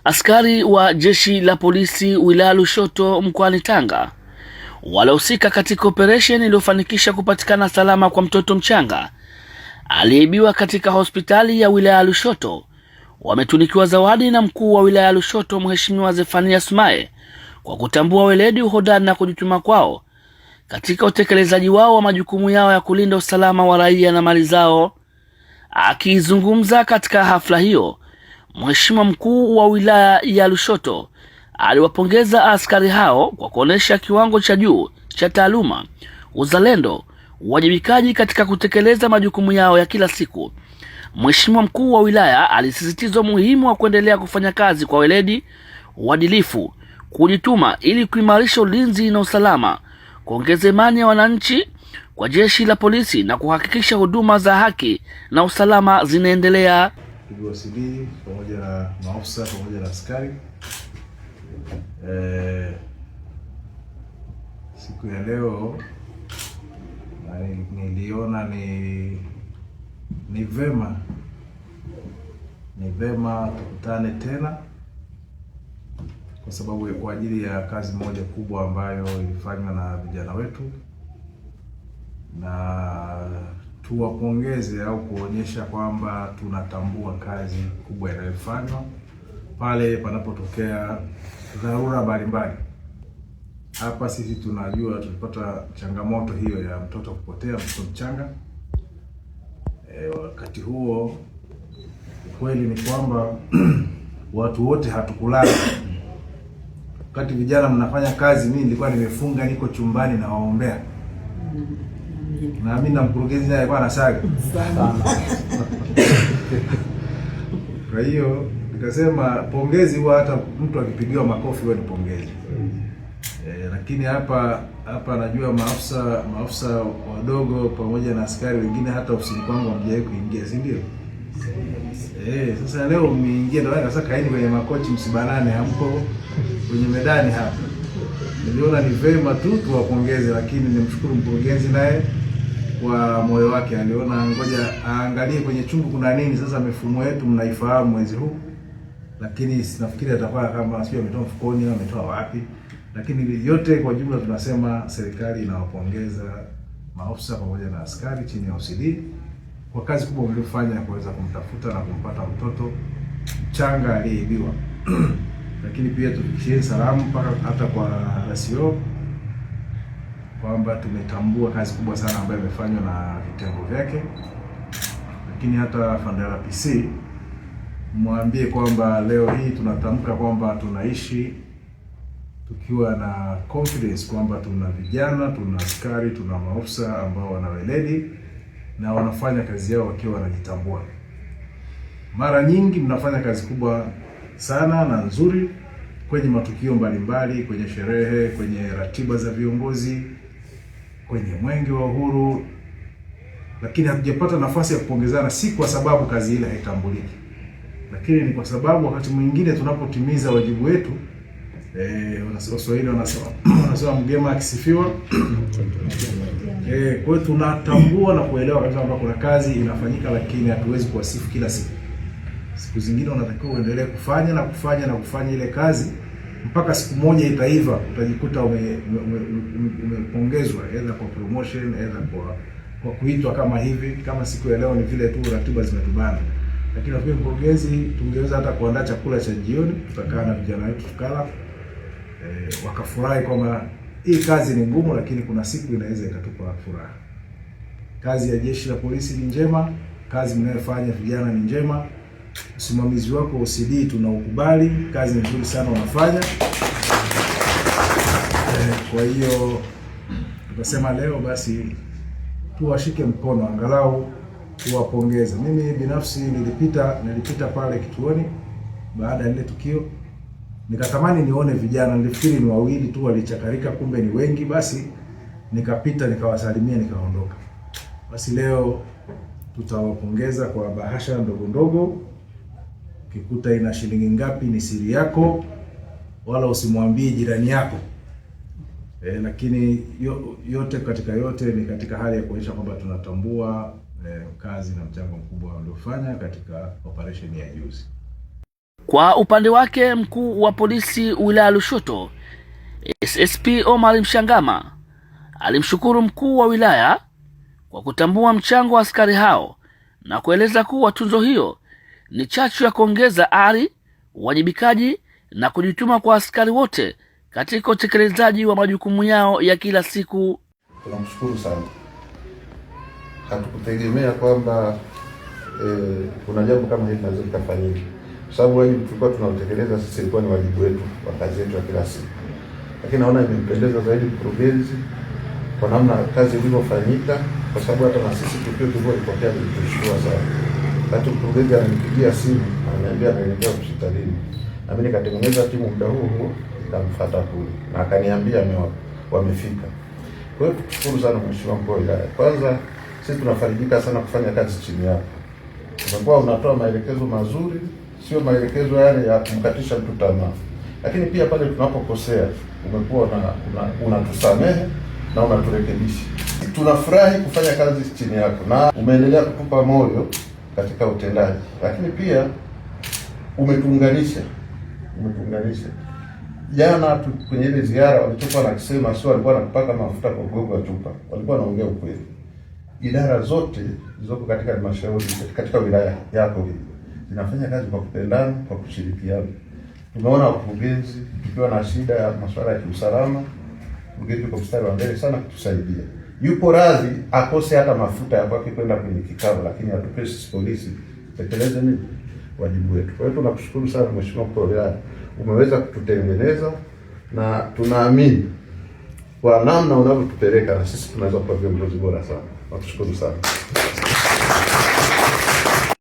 Askari wa jeshi la polisi wilaya Lushoto mkoani Tanga walihusika katika operesheni iliyofanikisha kupatikana salama kwa mtoto mchanga aliyeibiwa katika hospitali ya wilaya Lushoto. Wametunikiwa zawadi na mkuu wa wilaya Lushoto Mheshimiwa Zefania Sumaye kwa kutambua weledi, uhodari na kujituma kwao katika utekelezaji wao wa majukumu yao ya kulinda usalama wa raia na mali zao. Akizungumza katika hafla hiyo, Mheshimiwa mkuu wa wilaya ya Lushoto aliwapongeza askari hao kwa kuonesha kiwango cha juu cha taaluma, uzalendo, uwajibikaji katika kutekeleza majukumu yao ya kila siku. Mheshimiwa mkuu wa wilaya alisisitiza umuhimu wa kuendelea kufanya kazi kwa weledi, uadilifu, kujituma ili kuimarisha ulinzi na usalama, kuongeza imani ya wananchi kwa jeshi la polisi na kuhakikisha huduma za haki na usalama zinaendelea. Tuliwasili pamoja na maafisa pamoja na askari siku ya leo, na niliona ni vema tukutane tena kwa sababu kwa ajili ya kazi moja kubwa ambayo ilifanywa na vijana wetu, na tuwapongeze au kuonyesha kwamba tunatambua kazi kubwa inayofanywa pale panapotokea dharura mbalimbali. Hapa sisi tunajua tulipata changamoto hiyo ya mtoto kupotea, mtoto mchanga. Wakati huo ukweli ni kwamba watu wote hatukulala. Wakati vijana mnafanya kazi, mimi nilikuwa nimefunga, niko chumbani na waombea. Na mimi na mkurugenzi naye alikuwa anasaga sana. Kwa hiyo nikasema pongezi huwa hata mtu akipigiwa makofi huwa ni pongezi. Lakini hapa najua maafisa wadogo pamoja na askari wengine hata ofisini kwangu hamjawahi kuingia, si ndio? Sasa leo mmeingia, ndio sasa kaeni kwenye makochi, msibanane, hamko kwenye medani hapa. Niliona ni vema tu tuwapongeze, lakini nimshukuru mkurugenzi naye kwa moyo wake, aliona ngoja aangalie kwenye chungu kuna nini. Sasa mifumo yetu mnaifahamu mwezi huu, lakini sinafikiri atakuwa kama sio ametoa mfukoni au ametoa wapi. Lakini yote kwa jumla tunasema serikali inawapongeza maafisa pamoja na askari chini ya OCD kwa kazi kubwa mliofanya ya kuweza kumtafuta na kumpata mtoto mchanga aliyeibiwa. Lakini pia tufikishie salamu mpaka hata kwa RCO kwamba tumetambua kazi kubwa sana ambayo imefanywa na vitengo vyake. Lakini hata Fandera PC mwambie kwamba leo hii tunatamka kwamba tunaishi tukiwa na confidence kwamba tuna vijana, tuna askari, tuna maafisa ambao wana weledi na wanafanya kazi yao wakiwa wanajitambua. Mara nyingi mnafanya kazi kubwa sana na nzuri kwenye matukio mbalimbali, kwenye sherehe, kwenye ratiba za viongozi, kwenye mwenge wa uhuru, lakini hatujapata nafasi ya kupongezana, si kwa sababu kazi ile haitambuliki, lakini ni kwa sababu wakati mwingine tunapotimiza wajibu wetu, Waswahili wanasema mgema akisifiwa. Kwa hiyo tunatambua na kuelewa kabisa kwamba kuna kazi inafanyika, lakini hatuwezi kuwasifu kila siku. Siku zingine unatakiwa uendelee kufanya ile kazi mpaka siku moja itaiva, utajikuta umepongezwa either kwa promotion, either kwa kuitwa kama hivi. Kama siku ya leo ni vile tu ratiba zimetubana, lakini kwa mkurugenzi tungeweza hata kuandaa chakula cha jioni, tutakaa na vijana wetu tukala, wakafurahi kwamba hii kazi ni ngumu, lakini kuna siku inaweza ikatupa furaha. Kazi ya jeshi la polisi ni njema, kazi mnayofanya vijana ni njema. Usimamizi wako OCD tunaukubali, kazi nzuri sana unafanya. Kwa hiyo tukasema leo basi tuwashike mkono, angalau tuwapongeze. Mimi binafsi nilipita pale kituoni baada ya ile tukio, nikatamani nione vijana, nilifikiri ni wawili tu walichakarika, kumbe ni wengi. Basi nikapita nikawasalimia nikaondoka. Basi leo tutawapongeza kwa bahasha ndogo ndogo. Ukikuta ina shilingi ngapi ni siri yako, wala usimwambie jirani yako. Lakini yote katika yote ni katika hali ya kuonyesha kwamba tunatambua kazi na mchango mkubwa waliofanya katika operation ya juzi. Kwa upande wake, mkuu wa polisi wilaya Lushoto SSP Omar Mshangama alimshukuru mkuu wa wilaya kwa kutambua mchango wa askari hao na kueleza kuwa tuzo hiyo ni chachu ya kuongeza ari, uwajibikaji na kujituma kwa askari wote katika utekelezaji wa majukumu yao ya kila siku. Tunamshukuru sana. Hatukutegemea kwamba kuna jambo kama hili linaweza kufanyika, kwa sababu wajibu tulikuwa tunautekeleza sisi, ilikuwa ni wajibu wetu wa kazi yetu ya kila siku. Lakini naona imempendeza zaidi mkurugenzi kwa namna kazi ilivyofanyika, kwa sababu hata na sisi tukio tulipokea tulishukuru sana. Wakati mkurugenzi ananipigia simu ananiambia anaelekea hospitalini, na mimi nikatengeneza timu muda huo nikamfuata kule, na akaniambia wamefika. Kwa hiyo tukushukuru sana mheshimiwa mkuu wa wilaya. Kwanza sisi tunafarijika sana kufanya kazi chini yako. Unakuwa unatoa maelekezo mazuri, sio maelekezo yale ya kumkatisha mtu tamaa. Lakini pia pale tunapokosea umekuwa unatusamehe na unaturekebisha. Tunafurahi kufanya kazi chini yako na umeendelea kutupa moyo katika utendaji. Lakini pia umetuunganisha. Jana kwenye ile ziara walichokuwa nakisema sio walikuwa wanapaka mafuta kwa gogo wa chupa. Walikuwa wanaongea ukweli. Idara zote zilizoko katika halmashauri katika wilaya yako hii zinafanya kazi kwa kupendana, kwa kushirikiana. Tumeona wakurugenzi tukiwa na shida ya masuala ya kiusalama, mkurugenzi kwa mstari wa mbele sana kutusaidia. Yupo radhi akose hata mafuta ya kwake kwenda kwenye kikao, lakini atupe sisi polisi tekeleze nini wajibu wetu. Kwa hiyo tunakushukuru sana mheshimiwa mkuu wa wilaya, umeweza kututengeneza na tunaamini kwa namna unavyotupeleka na sisi tunaweza kuwa viongozi bora sana. Nakushukuru sana.